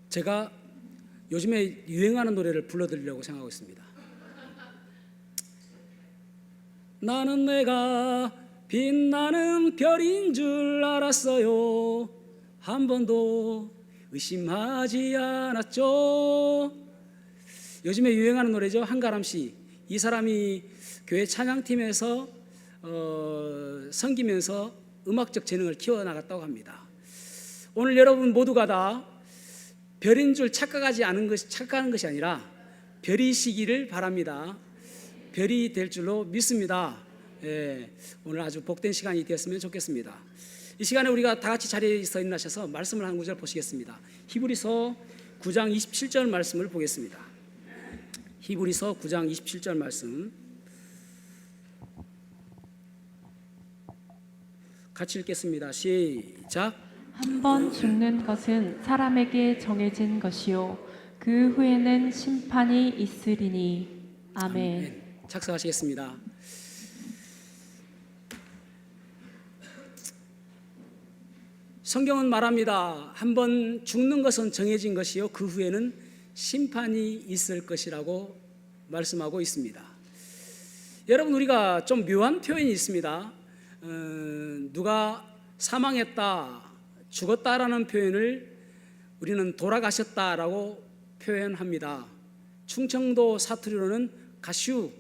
제가 요즘에 유행하는 노래를 불러드리려고 생각하고 있습니다. 나는 내가 빛나는 별인 줄 알았어요. 한 번도 의심하지 않았죠. 요즘에 유행하는 노래죠. 한가람 씨. 이 사람이 교회 찬양팀에서 섬기면서 음악적 재능을 키워나갔다고 합니다. 오늘 여러분 모두가 다 별인 줄 착각하는 것이 아니라 별이시기를 바랍니다. 별이 될 줄로 믿습니다. 오늘 아주 복된 시간이 되었으면 좋겠습니다. 이 시간에 우리가 다 같이 자리에서 일어나셔서 말씀을 한 구절 보시겠습니다. 히브리서 9장 27절 말씀을 보겠습니다. 히브리서 9장 27절 말씀 같이 읽겠습니다. 시작. 한 번 죽는 것은 사람에게 정해진 것이요 그 후에는 심판이 있으리니. 아멘. 작성하시겠습니다. 성경은 말합니다. 한 번 죽는 것은 정해진 것이요 그 후에는 심판이 있을 것이라고 말씀하고 있습니다. 여러분, 우리가 좀 묘한 표현이 있습니다. 누가 사망했다, 죽었다라는 표현을 우리는 돌아가셨다라고 표현합니다. 충청도 사투리로는 가슈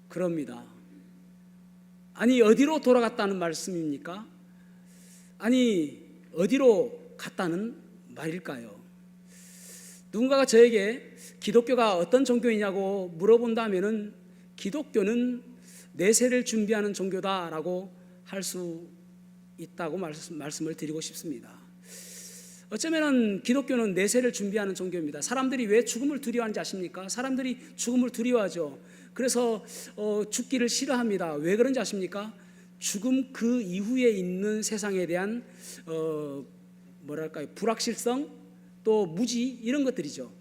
그럽니다. 아니, 어디로 돌아갔다는 말씀입니까? 아니, 어디로 갔다는 말일까요? 누군가가 저에게 기독교가 어떤 종교이냐고 물어본다면은 기독교는 내세를 준비하는 종교다라고 할 수 있다고 말씀을 드리고 싶습니다. 어쩌면은 기독교는 내세를 준비하는 종교입니다. 사람들이 왜 죽음을 두려워하는지 아십니까? 사람들이 죽음을 두려워하죠. 그래서 죽기를 싫어합니다. 왜 그런지 아십니까? 죽음 그 이후에 있는 세상에 대한 불확실성, 또 무지, 이런 것들이죠.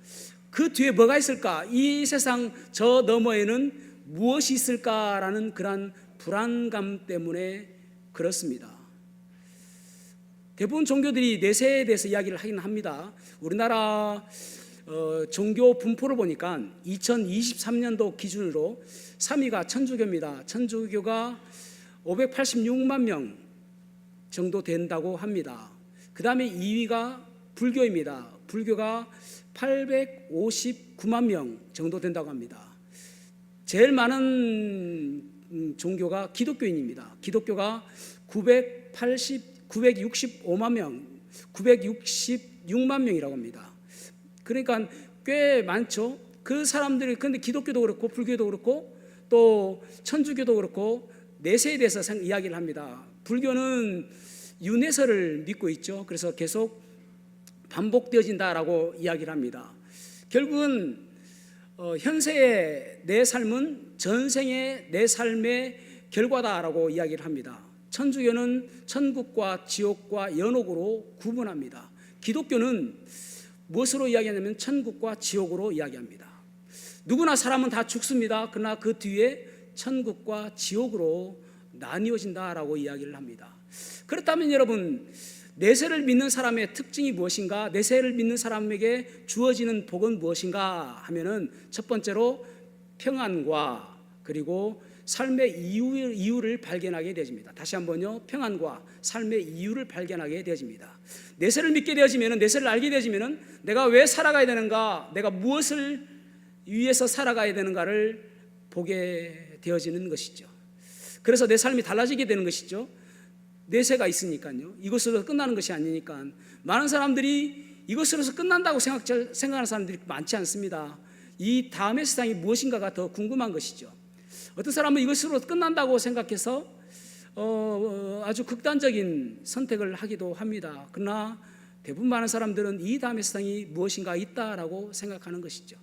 그 뒤에 뭐가 있을까? 이 세상 저 너머에는 무엇이 있을까라는 그런 불안감 때문에 그렇습니다. 대부분 종교들이 내세에 대해서 이야기를 하긴 합니다. 우리나라 종교 분포를 보니까 2023년도 기준으로 3위가 천주교입니다. 천주교가 586만 명 정도 된다고 합니다. 그 다음에 2위가 불교입니다. 불교가 859만 명 정도 된다고 합니다. 제일 많은 종교가 기독교인입니다. 기독교가 965만 명, 966만 명이라고 합니다. 그러니까 꽤 많죠. 그 사람들이, 근데 기독교도 그렇고 불교도 그렇고 또 천주교도 그렇고 내세에 대해서 이야기를 합니다. 불교는 윤회설을 믿고 있죠. 그래서 계속 반복되어진다라고 이야기를 합니다. 결국은 현세의 내 삶은 전생의 내 삶의 결과다라고 이야기를 합니다. 천주교는 천국과 지옥과 연옥으로 구분합니다. 기독교는 무엇으로 이야기하냐면 천국과 지옥으로 이야기합니다. 누구나 사람은 다 죽습니다. 그러나 그 뒤에 천국과 지옥으로 나뉘어진다라고 이야기를 합니다. 그렇다면 여러분, 내세를 믿는 사람의 특징이 무엇인가? 내세를 믿는 사람에게 주어지는 복은 무엇인가 하면은 첫 번째로 평안과 그리고 삶의 이유를 발견하게 되어집니다. 다시 한번요. 평안과 삶의 이유를 발견하게 되어집니다. 내세를 믿게 되어지면은, 내세를 알게 되어지면은 내가 왜 살아가야 되는가, 내가 무엇을 위해서 살아가야 되는가를 보게 되어지는 것이죠. 그래서 내 삶이 달라지게 되는 것이죠. 내세가 있으니까요. 이것으로 끝나는 것이 아니니까. 많은 사람들이 이것으로서 끝난다고 생각하는 사람들이 많지 않습니다. 이 다음의 세상이 무엇인가가 더 궁금한 것이죠. 어떤 사람은 이것으로 끝난다고 생각해서 아주 극단적인 선택을 하기도 합니다. 그러나 대부분 많은 사람들은 이 다음의 세상이 무엇인가 있다라고 생각하는 것이죠.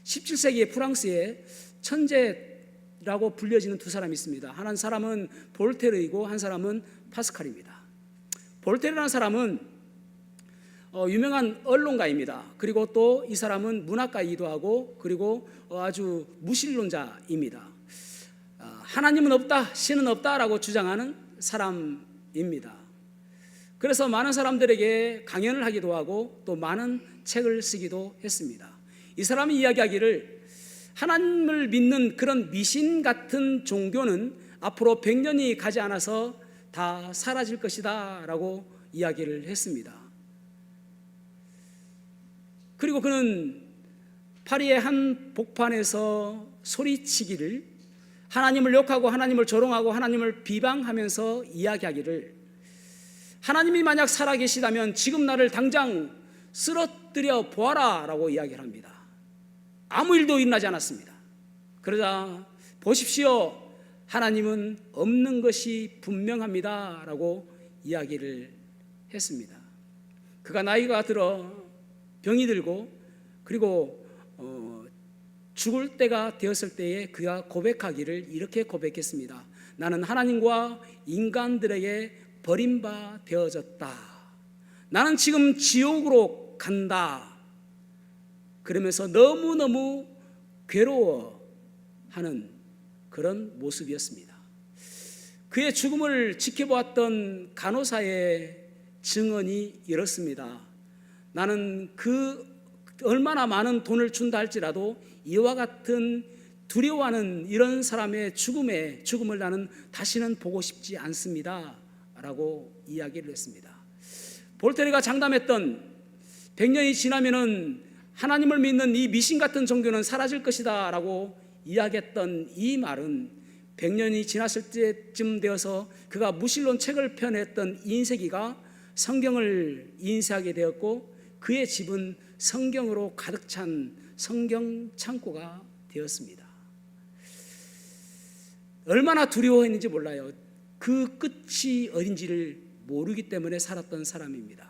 17세기의 프랑스에 천재라고 불려지는 두 사람이 있습니다. 한 사람은 볼테르이고 한 사람은 파스칼입니다. 볼테르라는 사람은 유명한 언론가입니다. 그리고 또 이 사람은 문학가이기도 하고, 그리고 아주 무신론자입니다. 하나님은 없다, 신은 없다라고 주장하는 사람입니다. 그래서 많은 사람들에게 강연을 하기도 하고 또 많은 책을 쓰기도 했습니다. 이 사람이 이야기하기를 하나님을 믿는 그런 미신 같은 종교는 앞으로 100년이 가지 않아서 다 사라질 것이다 라고 이야기를 했습니다. 그리고 그는 파리의 한 복판에서 소리치기를, 하나님을 욕하고 하나님을 조롱하고 하나님을 비방하면서 이야기하기를, 하나님이 만약 살아계시다면 지금 나를 당장 쓰러뜨려 보아라 라고 이야기를 합니다. 아무 일도 일어나지 않았습니다. 그러자 보십시오, 하나님은 없는 것이 분명합니다 라고 이야기를 했습니다. 그가 나이가 들어 병이 들고 그리고 죽을 때가 되었을 때에 그가 고백하기를 이렇게 고백했습니다. 나는 하나님과 인간들에게 버림바 되어졌다. 나는 지금 지옥으로 간다. 그러면서 너무너무 괴로워하는 그런 모습이었습니다. 그의 죽음을 지켜보았던 간호사의 증언이 이렇습니다. 나는 얼마나 많은 돈을 준다 할지라도 이와 같은 두려워하는 이런 사람의 죽음을 나는 다시는 보고 싶지 않습니다 라고 이야기를 했습니다. 볼테르가 장담했던 100년이 지나면은 하나님을 믿는 이 미신 같은 종교는 사라질 것이다 라고 이야기했던 이 말은 100년이 지났을 때쯤 되어서 그가 무신론 책을 펴냈던 인쇄기가 성경을 인쇄하게 되었고 그의 집은 성경으로 가득 찬 성경 창고가 되었습니다. 얼마나 두려워했는지 몰라요. 그 끝이 어딘지를 모르기 때문에 살았던 사람입니다.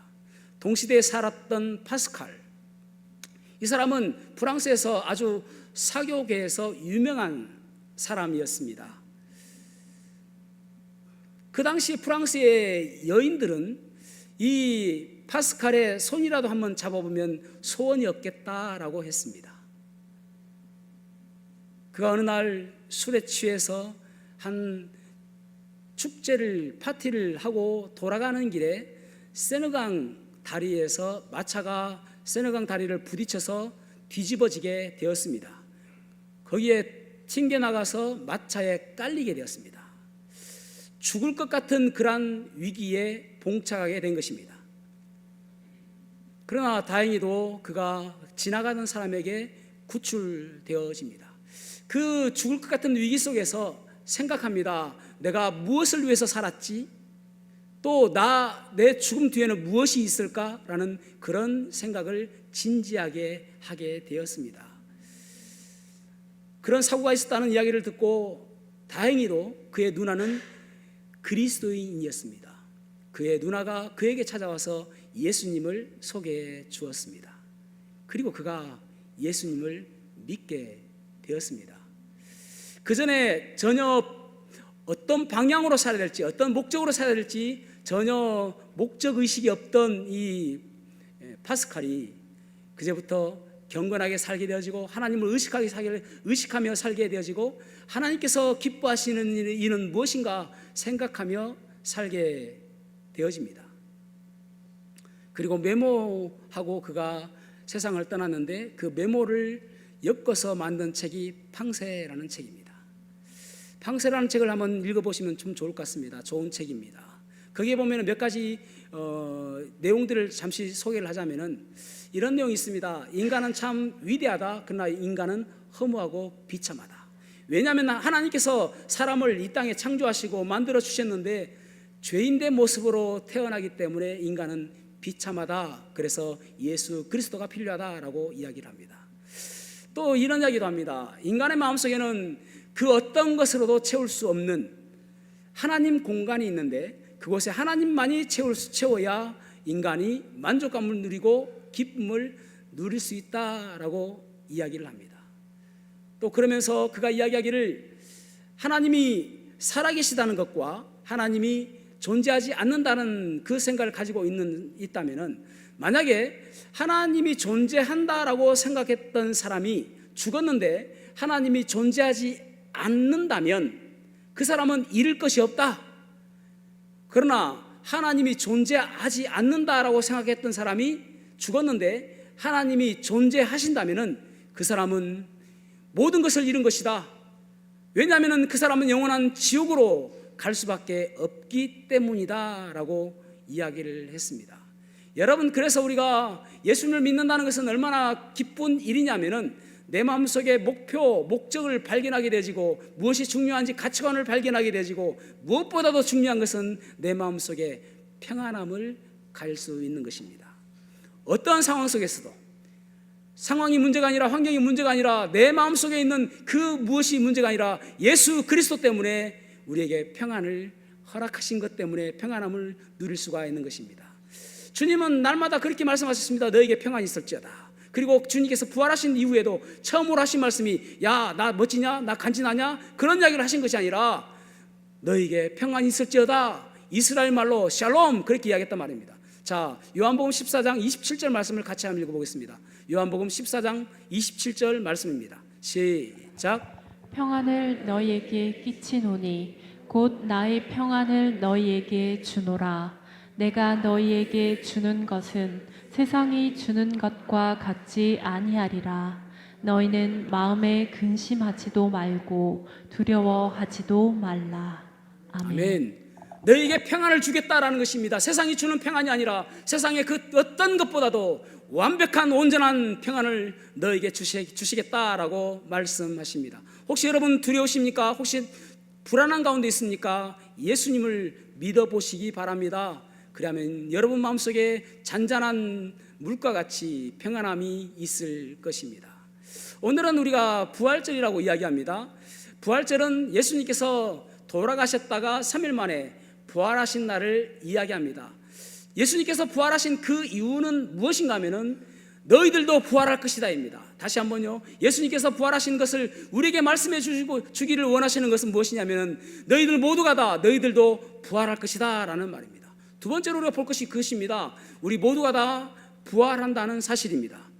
동시대에 살았던 파스칼, 이 사람은 프랑스에서 아주 사교계에서 유명한 사람이었습니다. 그 당시 프랑스의 여인들은 이 파스칼의 손이라도 한번 잡아보면 소원이 없겠다라고 했습니다. 그가 어느 날 술에 취해서 한 파티를 하고 돌아가는 길에 세느강 다리에서 마차가 세느강 다리를 부딪혀서 뒤집어지게 되었습니다. 거기에 튕겨나가서 마차에 깔리게 되었습니다. 죽을 것 같은 그러한 위기에 봉착하게 된 것입니다. 그러나 다행히도 그가 지나가는 사람에게 구출되어집니다. 그 죽을 것 같은 위기 속에서 생각합니다. 내가 무엇을 위해서 살았지? 또 내 죽음 뒤에는 무엇이 있을까라는 그런 생각을 진지하게 하게 되었습니다. 그런 사고가 있었다는 이야기를 듣고 다행히도 그의 누나는 그리스도인이었습니다. 그의 누나가 그에게 찾아와서 예수님을 소개해 주었습니다. 그리고 그가 예수님을 믿게 되었습니다. 그 전에 전혀 어떤 방향으로 살아야 될지, 어떤 목적으로 살아야 될지 전혀 목적의식이 없던 이 파스칼이 그제부터 경건하게 살게 되어지고 하나님을 의식하며 살게 되어지고 하나님께서 기뻐하시는 일은 무엇인가 생각하며 살게 되어집니다. 그리고 메모하고 그가 세상을 떠났는데 그 메모를 엮어서 만든 책이 팡세라는 책입니다. 팡세라는 책을 한번 읽어보시면 좀 좋을 것 같습니다. 좋은 책입니다. 거기에 보면 몇 가지 내용들을 잠시 소개를 하자면은 이런 내용이 있습니다. 인간은 참 위대하다. 그러나 인간은 허무하고 비참하다. 왜냐하면 하나님께서 사람을 이 땅에 창조하시고 만들어 주셨는데 죄인된 모습으로 태어나기 때문에 인간은 비참하다. 그래서 예수 그리스도가 필요하다라고 이야기를 합니다. 또 이런 이야기도 합니다. 인간의 마음속에는 그 어떤 것으로도 채울 수 없는 하나님 공간이 있는데 그곳에 하나님만이 채워야 인간이 만족감을 누리고 기쁨을 누릴 수 있다라고 이야기를 합니다. 또 그러면서 그가 이야기하기를 하나님이 살아계시다는 것과 하나님이 존재하지 않는다는 그 생각을 가지고 있다면은 만약에 하나님이 존재한다라고 생각했던 사람이 죽었는데 하나님이 존재하지 않는다면 그 사람은 잃을 것이 없다. 그러나 하나님이 존재하지 않는다라고 생각했던 사람이 죽었는데 하나님이 존재하신다면은 그 사람은 모든 것을 잃은 것이다. 왜냐하면 그 사람은 영원한 지옥으로 갈 수밖에 없기 때문이다라고 이야기를 했습니다. 여러분, 그래서 우리가 예수님을 믿는다는 것은 얼마나 기쁜 일이냐면은 내 마음속에 목표, 목적을 발견하게 되지고 무엇이 중요한지 가치관을 발견하게 되지고 무엇보다도 중요한 것은 내 마음속에 평안함을 가질 수 있는 것입니다. 어떠한 상황 속에서도 상황이 문제가 아니라 환경이 문제가 아니라 내 마음속에 있는 그 무엇이 문제가 아니라 예수 그리스도 때문에 우리에게 평안을 허락하신 것 때문에 평안함을 누릴 수가 있는 것입니다. 주님은 날마다 그렇게 말씀하셨습니다. 너에게 평안이 있을지어다. 그리고 주님께서 부활하신 이후에도 처음으로 하신 말씀이 야, 나 멋지냐? 나 간지나냐? 그런 이야기를 하신 것이 아니라 너에게 평안이 있을지어다. 이스라엘 말로 샬롬 그렇게 이야기했단 말입니다. 자, 요한복음 14장 27절 말씀을 같이 한번 읽어보겠습니다. 요한복음 14장 27절 말씀입니다. 시작. 평안을 너희에게 끼치노니 곧 나의 평안을 너희에게 주노라. 내가 너희에게 주는 것은 세상이 주는 것과 같지 아니하리라. 너희는 마음에 근심하지도 말고 두려워하지도 말라. 아멘. 아멘. 너희에게 평안을 주겠다라는 것입니다. 세상이 주는 평안이 아니라 세상의 그 어떤 것보다도 완벽한 온전한 평안을 너에게 주시겠다라고 말씀하십니다. 혹시 여러분 두려우십니까? 혹시 불안한 가운데 있습니까? 예수님을 믿어보시기 바랍니다. 그러면 여러분 마음속에 잔잔한 물과 같이 평안함이 있을 것입니다. 오늘은 우리가 부활절이라고 이야기합니다. 부활절은 예수님께서 돌아가셨다가 3일 만에 부활하신 날을 이야기합니다. 예수님께서 부활하신 그 이유는 무엇인가 하면은 너희들도 부활할 것이다입니다. 다시 한번요. 예수님께서 부활하신 것을 우리에게 말씀해 주기를 원하시는 것은 무엇이냐면은 너희들 모두가 다 너희들도 부활할 것이다 라는 말입니다. 두 번째로 우리가 볼 것이 그것입니다. 우리 모두가 다 부활한다는 사실입니다.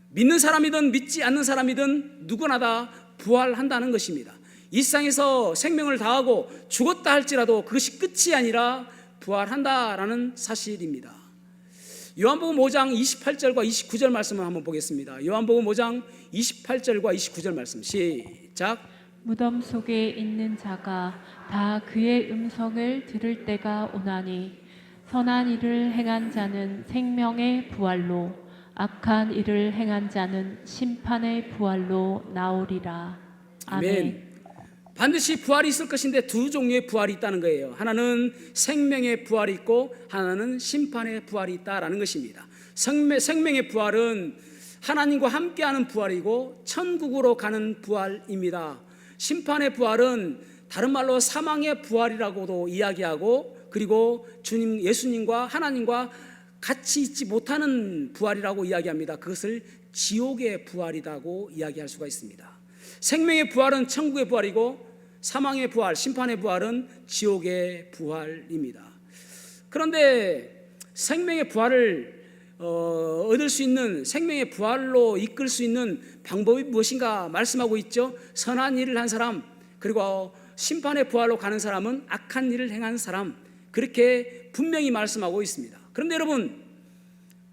믿는 사람이든 믿지 않는 사람이든 누구나 다 부활한다는 것입니다. 이 세상에서 생명을 다하고 죽었다 할지라도 그것이 끝이 아니라 부활한다라는 사실입니다. 요한복음 5장 28절과 29절 말씀을 한번 보겠습니다. 요한복음 5장 28절과 29절 말씀 시작. 무덤 속에 있는 자가 다 그의 음성을 들을 때가 오나니 선한 일을 행한 자는 생명의 부활로 악한 일을 행한 자는 심판의 부활로 나오리라. 아멘. 반드시 부활이 있을 것인데 두 종류의 부활이 있다는 거예요. 하나는 생명의 부활이 있고 하나는 심판의 부활이 있다라는 것입니다. 생명의 부활은 하나님과 함께하는 부활이고 천국으로 가는 부활입니다. 심판의 부활은 다른 말로 사망의 부활이라고도 이야기하고 그리고 주님 예수님과 하나님과 같이 있지 못하는 부활이라고 이야기합니다. 그것을 지옥의 부활이라고 이야기할 수가 있습니다. 생명의 부활은 천국의 부활이고 사망의 부활, 심판의 부활은 지옥의 부활입니다. 그런데 생명의 부활을 얻을 수 있는 생명의 부활로 이끌 수 있는 방법이 무엇인가 말씀하고 있죠. 선한 일을 한 사람 그리고 심판의 부활로 가는 사람은 악한 일을 행한 사람 그렇게 분명히 말씀하고 있습니다. 그런데 여러분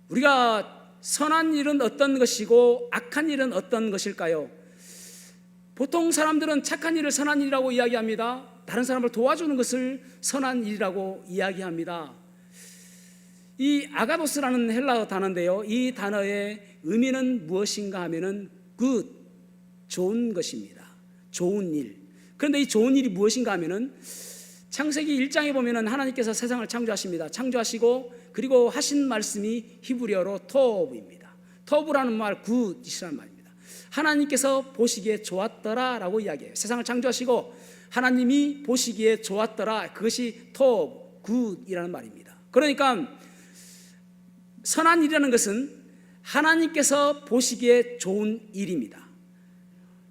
우리가 선한 일은 어떤 것이고 악한 일은 어떤 것일까요? 보통 사람들은 착한 일을 선한 일이라고 이야기합니다. 다른 사람을 도와주는 것을 선한 일이라고 이야기합니다. 이 아가도스라는 헬라어 단어인데요. 이 단어의 의미는 무엇인가 하면은 good, 좋은 것입니다. 좋은 일. 그런데 이 좋은 일이 무엇인가 하면은 창세기 1장에 보면은 하나님께서 세상을 창조하십니다. 창조하시고 그리고 하신 말씀이 히브리어로 토브입니다. 토브라는 말 굿이라는 말입니다. 하나님께서 보시기에 좋았더라라고 이야기해요. 세상을 창조하시고 하나님이 보시기에 좋았더라. 그것이 토브, 굿이라는 말입니다. 그러니까 선한 일이라는 것은 하나님께서 보시기에 좋은 일입니다.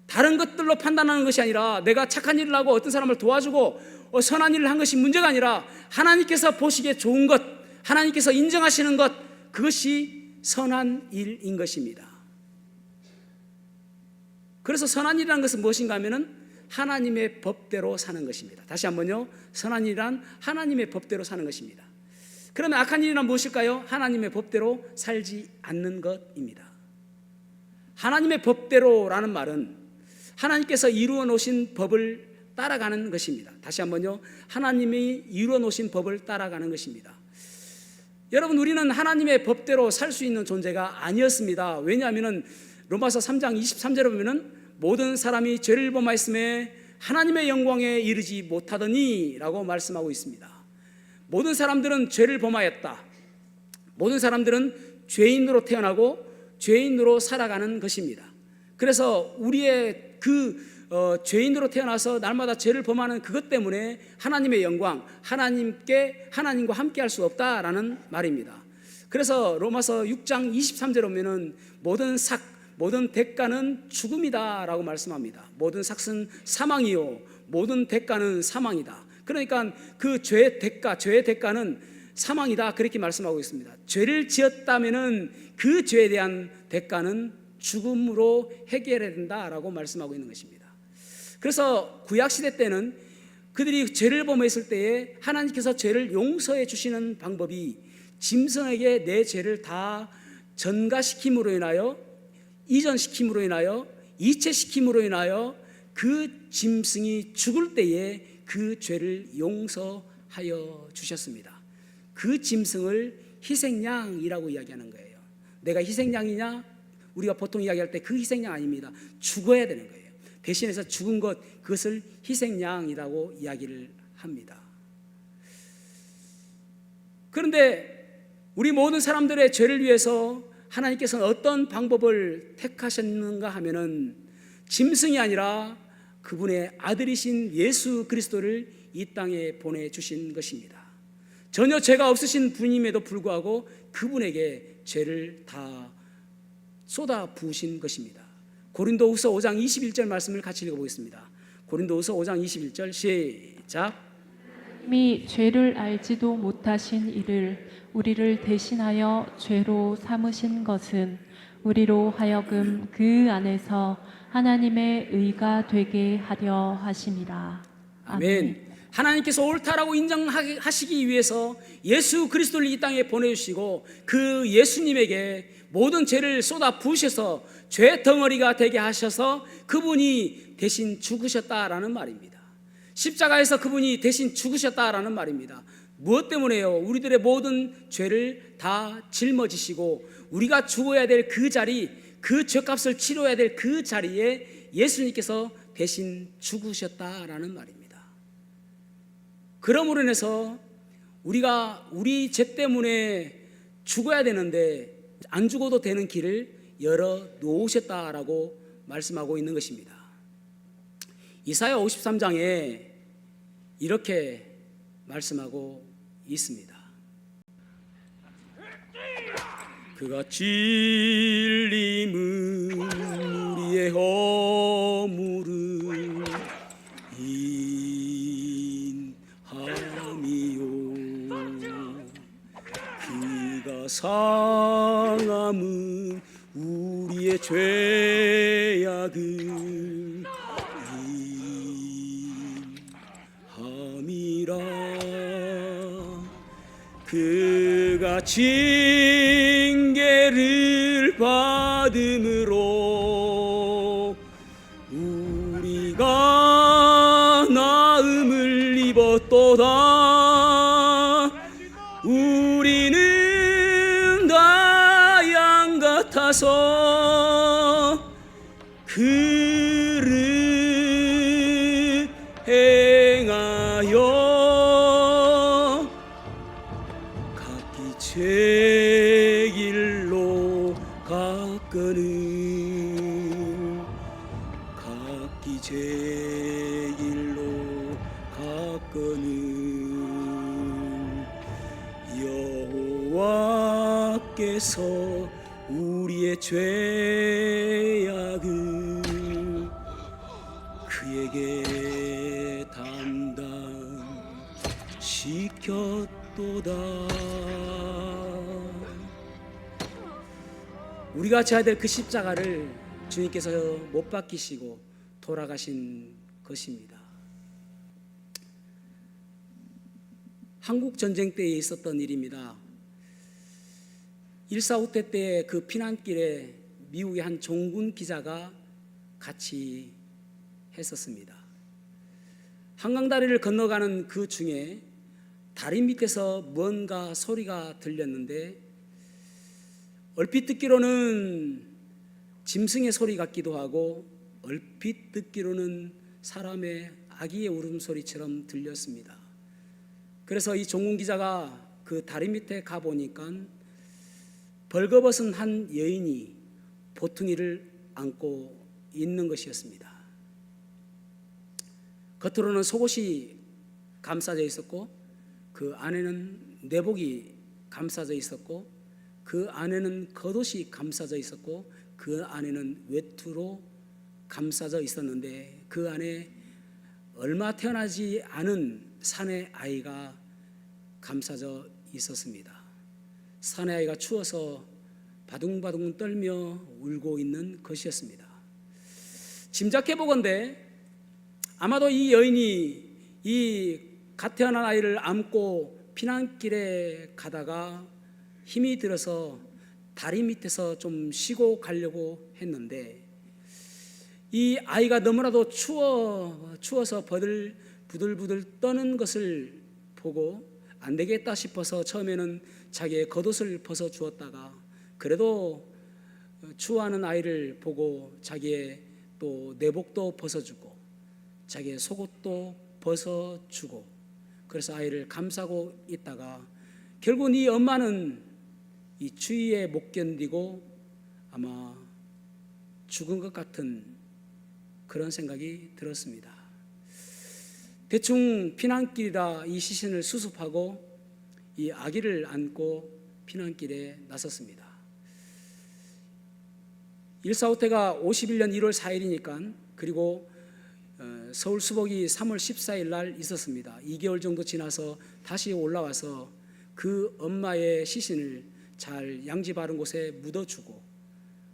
다른 것들로 판단하는 것이 아니라 내가 착한 일을 하고 어떤 사람을 도와주고 선한 일을 한 것이 문제가 아니라 하나님께서 보시기에 좋은 것, 하나님께서 인정하시는 것, 그것이 선한 일인 것입니다. 그래서 선한 일이라는 것은 무엇인가 하면은 하나님의 법대로 사는 것입니다. 다시 한번요. 선한 일이란 하나님의 법대로 사는 것입니다. 그러면 악한 일이란 무엇일까요? 하나님의 법대로 살지 않는 것입니다. 하나님의 법대로라는 말은 하나님께서 이루어 놓으신 법을 따라가는 것입니다. 다시 한번요. 하나님이 이루어 놓으신 법을 따라가는 것입니다. 여러분, 우리는 하나님의 법대로 살 수 있는 존재가 아니었습니다. 왜냐하면 로마서 3장 23절에 보면 모든 사람이 죄를 범하였음에 하나님의 영광에 이르지 못하더니 라고 말씀하고 있습니다. 모든 사람들은 죄를 범하였다. 모든 사람들은 죄인으로 태어나고 죄인으로 살아가는 것입니다. 그래서 우리의 죄인으로 태어나서 날마다 죄를 범하는 그것 때문에 하나님의 영광, 하나님과 함께 할 수 없다라는 말입니다. 그래서 로마서 6장 23절에 보면은 모든 대가는 죽음이다라고 말씀합니다. 모든 삭은 사망이요 모든 대가는 사망이다. 그러니까 그 죄의 대가는 사망이다, 그렇게 말씀하고 있습니다. 죄를 지었다면은 그 죄에 대한 대가는 죽음으로 해결해야 된다라고 말씀하고 있는 것입니다. 그래서 구약시대 때는 그들이 죄를 범했을 때에 하나님께서 죄를 용서해 주시는 방법이 짐승에게 내 죄를 다 전가시킴으로 인하여, 이전시킴으로 인하여, 이체시킴으로 인하여 그 짐승이 죽을 때에 그 죄를 용서하여 주셨습니다. 그 짐승을 희생양이라고 이야기하는 거예요. 내가 희생양이냐? 우리가 보통 이야기할 때 그 희생양 아닙니다. 죽어야 되는 거예요. 대신해서 죽은 것, 그것을 희생양이라고 이야기를 합니다. 그런데 우리 모든 사람들의 죄를 위해서 하나님께서는 어떤 방법을 택하셨는가 하면은 짐승이 아니라 그분의 아들이신 예수 그리스도를 이 땅에 보내주신 것입니다. 전혀 죄가 없으신 분임에도 불구하고 그분에게 죄를 다 쏟아 부으신 것입니다. 고린도후서 5장 21절 말씀을 같이 읽어보겠습니다. 고린도후서 5장 21절 시작. 이미 죄를 알지도 못하신 이를 우리를 대신하여 죄로 삼으신 것은 우리로 하여금 그 안에서 하나님의 의가 되게 하려 하심이라. 아멘. 하나님께서 옳다라고 인정하시기 위해서 예수 그리스도를 이 땅에 보내주시고 그 예수님에게 모든 죄를 쏟아 부으셔서 죄 덩어리가 되게 하셔서 그분이 대신 죽으셨다라는 말입니다. 십자가에서 그분이 대신 죽으셨다라는 말입니다. 무엇 때문에요? 우리들의 모든 죄를 다 짊어지시고 우리가 죽어야 될 그 자리, 그 죄값을 치러야 될 그 자리에 예수님께서 대신 죽으셨다라는 말입니다. 그러므로 인해서 우리가 우리 죄 때문에 죽어야 되는데 안 죽어도 되는 길을 열어 놓으셨다라고 말씀하고 있는 것입니다. 이사야 53장에 이렇게 말씀하고 있습니다. 그가 찔림은 우리의 허물을 그가 상함은 우리의 죄악을 인함이라. 그가 징계를 받음으로 우리가 나음을 입었도다. 우리는 다 양 같아서 그를 행하여 각기 제 길로 갔거늘. 각기 제 길로 갔거늘. 여호와께서 우리의 죄악을 그에게 담당시켰도다. 우리가 져야 될 그 십자가를 주님께서 못 박히시고 돌아가신 것입니다. 한국 전쟁 때에 있었던 일입니다. 1.4 때 그 피난길에 미국의 한 종군 기자가 같이 했었습니다. 한강다리를 건너가는 그 중에 다리 밑에서 뭔가 소리가 들렸는데 얼핏 듣기로는 짐승의 소리 같기도 하고 얼핏 듣기로는 사람의 아기의 울음소리처럼 들렸습니다. 그래서 이 종군 기자가 그 다리 밑에 가보니까 벌거벗은 한 여인이 보퉁이를 안고 있는 것이었습니다. 겉으로는 속옷이 감싸져 있었고 그 안에는 내복이 감싸져 있었고 그 안에는 겉옷이 감싸져 있었고 그 안에는 외투로 감싸져 있었는데 그 안에 얼마 태어나지 않은 사내 아이가 감싸져 있었습니다. 사내 아이가 추워서 바둥바둥 떨며 울고 있는 것이었습니다. 짐작해 보건대 아마도 이 여인이 이 갓 태어난 아이를 안고 피난길에 가다가 힘이 들어서 다리 밑에서 좀 쉬고 했는데 이 아이가 너무나도 추워서 부들부들 떠는 것을 보고 안 되겠다 싶어서 처음에는 자기의 겉옷을 벗어 주었다가 그래도 추워하는 아이를 보고 자기의 또 내복도 벗어주고 자기의 속옷도 벗어주고 그래서 아이를 감싸고 있다가 결국은 이 엄마는 이 추위에 못 견디고 아마 죽은 것 같은 그런 생각이 들었습니다. 대충 피난길이라 이 시신을 수습하고 이 아기를 안고 피난길에 나섰습니다. 1.4.5태가 51년 1월 4일이니까 그리고 서울 수복이 3월 14일 날 있었습니다. 2개월 정도 지나서 다시 올라와서 그 엄마의 시신을 잘 양지 바른 곳에 묻어주고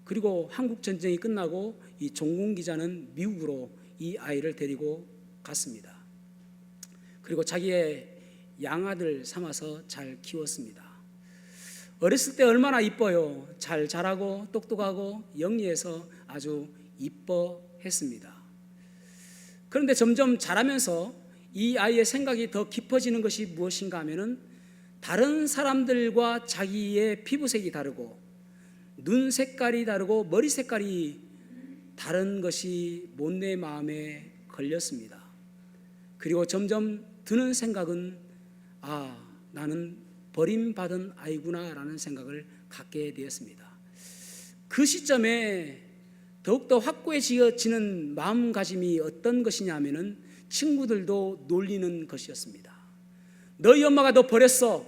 그리고 한국 전쟁이 끝나고 이 종군 기자는 미국으로 이 아이를 데리고 갔습니다. 그리고 자기의 양아들 삼아서 잘 키웠습니다. 어렸을 때 얼마나 이뻐요. 잘 자라고 똑똑하고 영리해서 아주 이뻐했습니다. 그런데 점점 자라면서 이 아이의 생각이 더 깊어지는 것이 무엇인가 하면은 다른 사람들과 자기의 피부색이 다르고 눈 색깔이 다르고 머리 색깔이 다른 것이 못내 마음에 걸렸습니다. 그리고 점점 드는 생각은 나는 버림받은 아이구나 라는 생각을 갖게 되었습니다. 그 시점에 더욱더 확고해지는 마음가짐이 어떤 것이냐 하면은 친구들도 놀리는 것이었습니다. 너희 엄마가 너 버렸어.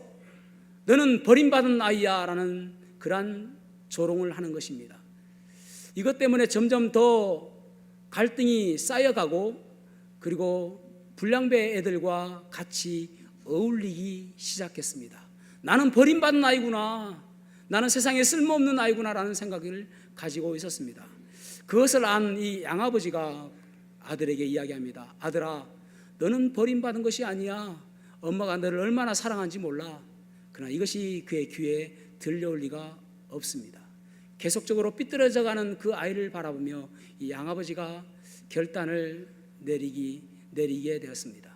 너는 버림받은 아이야 라는 그러한 조롱을 하는 것입니다. 이것 때문에 점점 더 갈등이 쌓여가고 그리고 불량배 애들과 같이 어울리기 시작했습니다. 나는 버림받은 아이구나. 나는 세상에 쓸모없는 아이구나 라는 생각을 가지고 있었습니다. 그것을 안 이 양아버지가 아들에게 이야기합니다. 아들아, 너는 버림받은 것이 아니야. 엄마가 너를 얼마나 사랑하는지 몰라. 그러나 이것이 그의 귀에 들려올 리가 없습니다. 계속적으로 삐뚤어져가는 그 아이를 바라보며 이 양아버지가 결단을 내리게 되었습니다.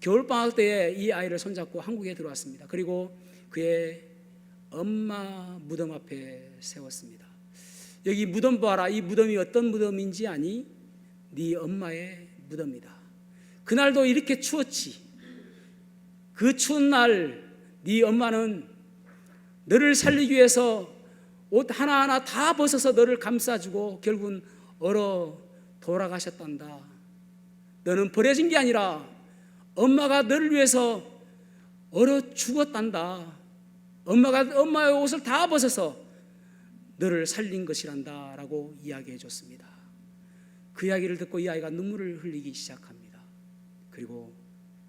겨울방학 때에 이 아이를 손잡고 한국에 들어왔습니다. 그리고 그의 엄마 무덤 앞에 세웠습니다. 여기 무덤 봐라. 이 무덤이 어떤 무덤인지 아니? 네 엄마의 무덤이다. 그날도 이렇게 추웠지. 그 추운 날 네 엄마는 너를 살리기 위해서 옷 하나하나 다 벗어서 너를 감싸주고 결국은 얼어 돌아가셨단다. 너는 버려진 게 아니라 엄마가 너를 위해서 얼어 죽었단다. 엄마가 엄마의 옷을 다 벗어서 너를 살린 것이란다 라고 이야기해 줬습니다. 그 이야기를 듣고 이 아이가 눈물을 흘리기 시작합니다. 그리고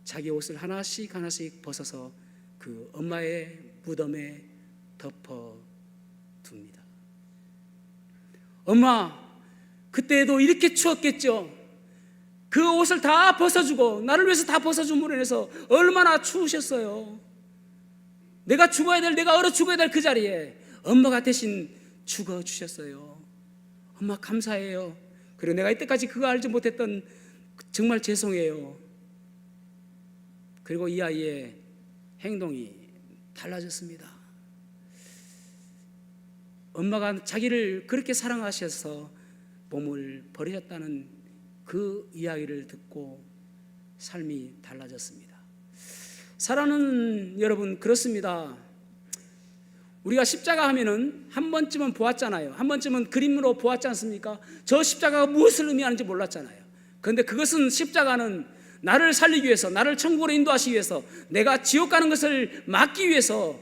자기 옷을 하나씩 벗어서 그 엄마의 무덤에 덮어둡니다. 엄마, 그때도 이렇게 추웠겠죠? 그 옷을 다 벗어주고 나를 위해서 다 벗어줌으로 인해서 얼마나 추우셨어요. 내가 죽어야 될, 내가 얼어 죽어야 될 그 자리에 엄마가 대신 죽어주셨어요. 엄마 감사해요. 그리고 내가 이때까지 그거 알지 못했던, 정말 죄송해요. 그리고 이 아이의 행동이 달라졌습니다. 엄마가 자기를 그렇게 사랑하셔서 몸을 버리셨다는 그 이야기를 듣고 삶이 달라졌습니다. 사랑하는 여러분, 그렇습니다. 우리가 십자가 하면은 한 번쯤은 보았잖아요. 한 번쯤은 그림으로 보았지 않습니까? 저 십자가가 무엇을 의미하는지 몰랐잖아요. 그런데 그것은, 십자가는 나를 살리기 위해서, 나를 천국으로 인도하시기 위해서, 내가 지옥 가는 것을 막기 위해서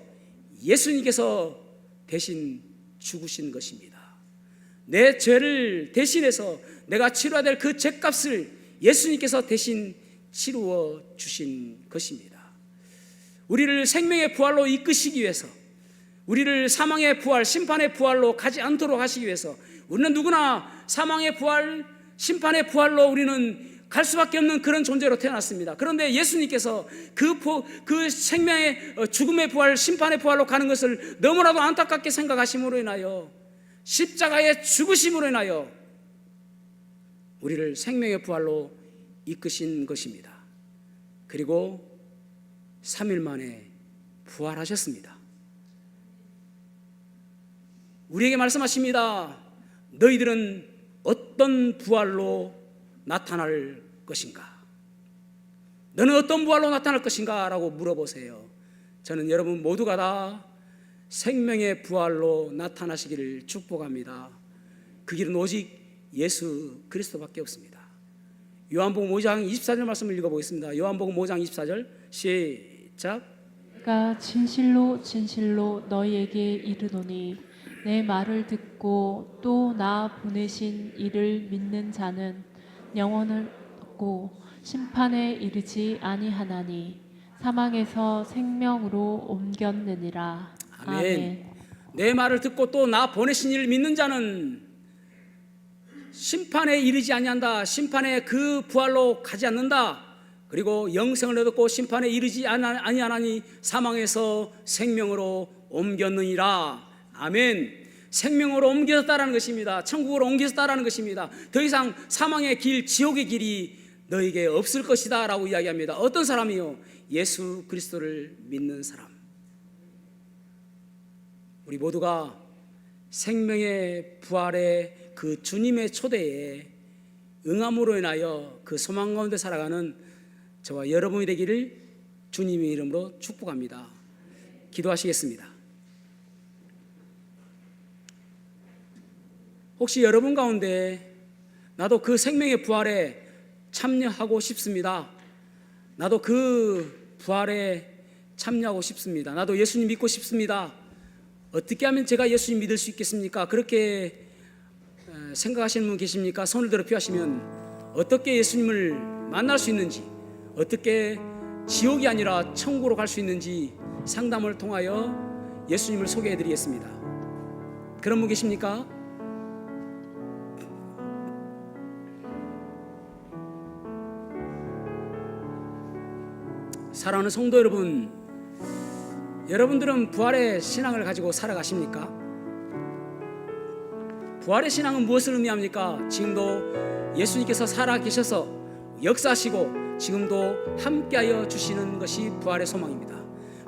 예수님께서 대신 죽으신 것입니다. 내 죄를 대신해서 내가 치러야 될 그 죄값을 예수님께서 대신 치루어 주신 것입니다. 우리를 생명의 부활로 이끄시기 위해서, 우리를 사망의 부활, 심판의 부활로 가지 않도록 하시기 위해서, 우리는 누구나 사망의 부활, 심판의 부활로 우리는 갈 수밖에 없는 그런 존재로 태어났습니다. 그런데 예수님께서 그 생명의 죽음의 부활, 심판의 부활로 가는 것을 너무나도 안타깝게 생각하심으로 인하여, 십자가의 죽으심으로 인하여 우리를 생명의 부활로 이끄신 것입니다. 그리고 3일 만에 부활하셨습니다. 우리에게 말씀하십니다. 너희들은 어떤 부활로 나타날 것인가? 너는 어떤 부활로 나타날 것인가? 라고 물어보세요. 저는 여러분 모두가 다 생명의 부활로 나타나시기를 축복합니다. 그 길은 오직 예수 그리스도밖에 없습니다. 요한복음 5장 24절 말씀을 읽어보겠습니다. 요한복음 5장 24절 시작. 내가 진실로 진실로 너희에게 이르노니 내 말을 듣고 또 나 보내신 이를 믿는 자는 영원을 얻고 심판에 이르지 아니하나니 사망에서 생명으로 옮겼느니라. 아멘. 내 말을 듣고 또 나 보내신 이를 믿는 자는 심판에 이르지 아니한다. 심판에 그 부활로 가지 않는다. 그리고 영생을 얻었고 심판에 이르지 아니하나니 사망에서 생명으로 옮겼느니라. 아멘. 생명으로 옮겨졌다라는 것입니다. 천국으로 옮겨졌다라는 것입니다. 더 이상 사망의 길, 지옥의 길이 너에게 없을 것이다 라고 이야기합니다. 어떤 사람이요? 예수 그리스도를 믿는 사람. 우리 모두가 생명의 부활의 그 주님의 초대에 응함으로 인하여 그 소망 가운데 살아가는 저와 여러분이 되기를 주님의 이름으로 축복합니다. 기도하시겠습니다. 혹시 여러분 가운데 나도 그 생명의 부활에 참여하고 싶습니다. 나도 그 부활에 참여하고 싶습니다. 나도 예수님 믿고 싶습니다. 어떻게 하면 제가 예수님 믿을 수 있겠습니까? 그렇게 생각하시는 분 계십니까? 손을 들어 피하시면 어떻게 예수님을 만날 수 있는지, 어떻게 지옥이 아니라 천국으로 갈 수 있는지 상담을 통하여 예수님을 소개해 드리겠습니다. 그런 분 계십니까? 사랑하는 성도 여러분, 여러분들은 부활의 신앙을 가지고 살아가십니까? 부활의 신앙은 무엇을 의미합니까? 지금도 예수님께서 살아계셔서 역사하시고 지금도 함께하여 주시는 것이 부활의 소망입니다.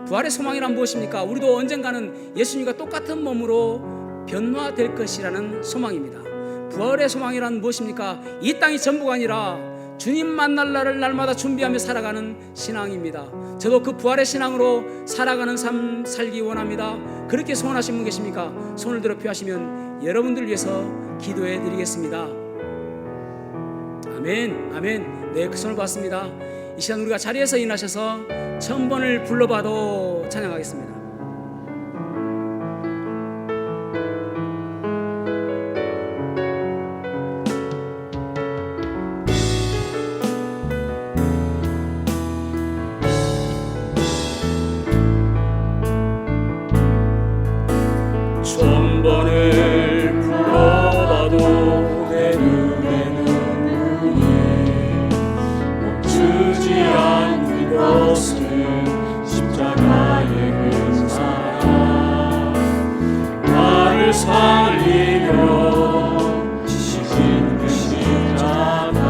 부활의 소망이란 무엇입니까? 우리도 언젠가는 예수님과 똑같은 몸으로 변화될 것이라는 소망입니다. 부활의 소망이란 무엇입니까? 이 땅이 전부가 아니라 주님 만날 날을 날마다 준비하며 살아가는 신앙입니다. 저도 그 부활의 신앙으로 살아가는 삶 살기 원합니다. 그렇게 소원하신 분 계십니까? 손을 들어 피하시면 여러분들 위해서 기도해 드리겠습니다. 아멘, 아멘. 네, 그 손을 봤습니다. 이 시간 우리가 자리에서 일어나셔서 1000번을 불러봐도 찬양하겠습니다. 천번을 불러봐도 내 눈에는 눈이 살리려 지신 그 십자가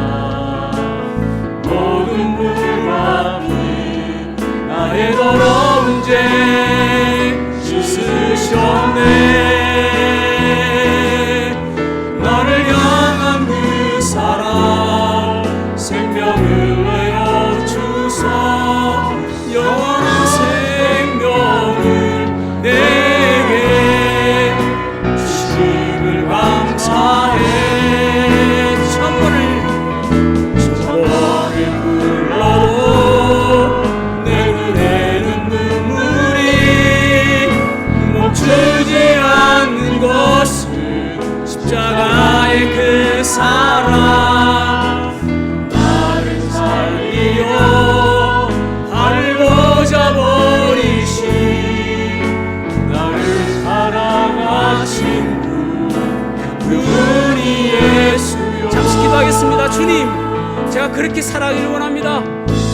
모든 불과 피 나의 더러운 죄 씻으셨네. 나를 향한 그 사랑 생명을 내어 주소 영원한 생명을 내게 주심을 감사해. 천번을 불러도 내 눈에는 눈물이 멈추지 않는 것은 십자가의 그 사랑 나를 살리려 밟아져 버리신 나를 사랑하신 그분이 예수요. 잠시 기도하겠습니다. 주님, 제가 그렇게 살아가길 원합니다.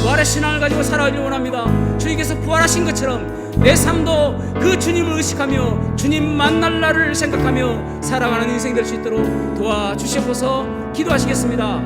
부활의 신앙을 가지고 살아가길 원합니다. 주님께서 부활하신 것처럼 내 삶도 그 주님을 의식하며 주님 만날 날을 생각하며 살아가는 인생 될 수 있도록 도와주시옵소서. 기도하시겠습니다.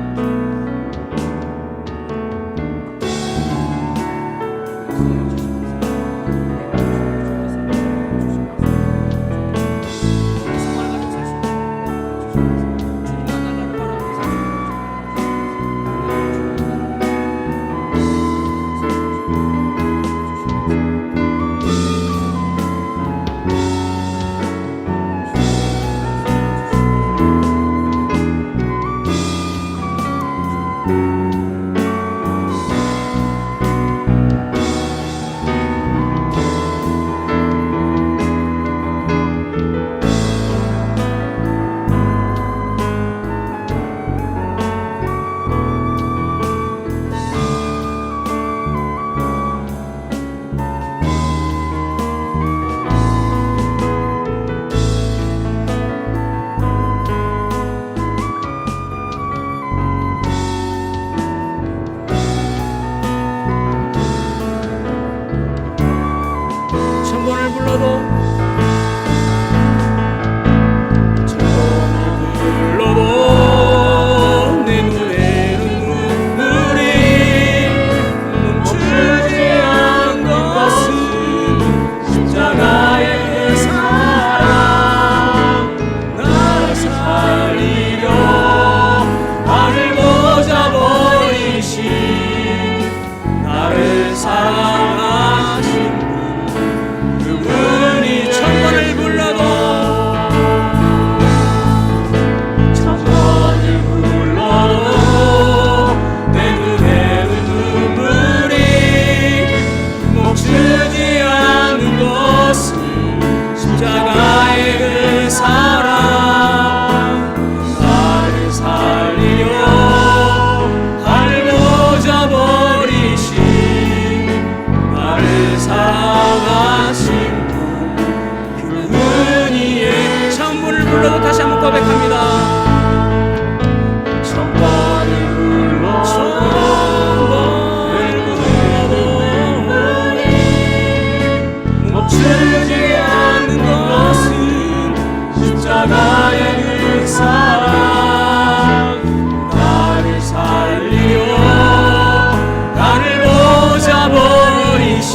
천번을 불러도 내 눈에는 눈물이 멈추지 않는 것은 십자가의 그 사랑 나를 살리려 나를 모자버리신 나를 사랑하신 그분이 천번을 불러도 내 눈에는 눈물이 멈추지 않는 것은 십자가의 그 사랑 나를 살리려 밟아져 버리신 나를 사랑하신 그분이의 천번을 불러도 다시 한번 고백합니다. 천번을 불러도 멈추지 않는 것은 십자가의 그 사랑 나를 살리려 나를 모자버리신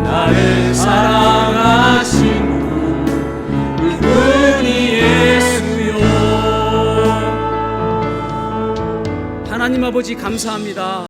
나를 사랑하신 그분이 예수요. 하나님 아버지 감사합니다.